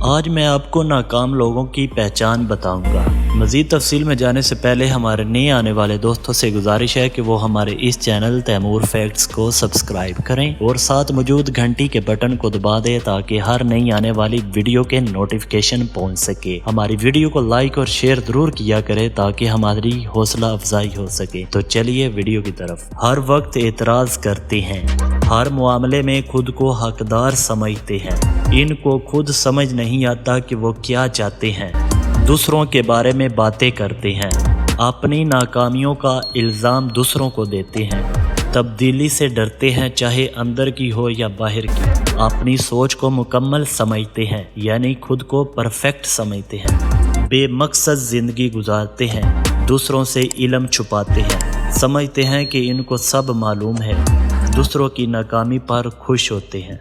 آج میں آپ کو ناکام لوگوں کی پہچان بتاؤں گا۔ مزید تفصیل میں جانے سے پہلے ہمارے نئے آنے والے دوستوں سے گزارش ہے کہ وہ ہمارے اس چینل تیمور فیکٹس کو سبسکرائب کریں اور ساتھ موجود گھنٹی کے بٹن کو دبا دیں تاکہ ہر نئی آنے والی ویڈیو کے نوٹیفیکیشن پہنچ سکے۔ ہماری ویڈیو کو لائک اور شیئر ضرور کیا کریں تاکہ ہماری حوصلہ افزائی ہو سکے۔ تو چلیے ویڈیو کی طرف۔ ہر وقت اعتراض کرتے ہیں، ہر معاملے میں خود کو حقدار سمجھتے ہیں، ان کو خود سمجھ نہیں آتا کہ وہ کیا چاہتے ہیں، دوسروں کے بارے میں باتیں کرتے ہیں، اپنی ناکامیوں کا الزام دوسروں کو دیتے ہیں، تبدیلی سے ڈرتے ہیں چاہے اندر کی ہو یا باہر کی، اپنی سوچ کو مکمل سمجھتے ہیں یعنی خود کو پرفیکٹ سمجھتے ہیں، بے مقصد زندگی گزارتے ہیں، دوسروں سے علم چھپاتے ہیں، سمجھتے ہیں کہ ان کو سب معلوم ہے، دوسروں کی ناکامی پر خوش ہوتے ہیں۔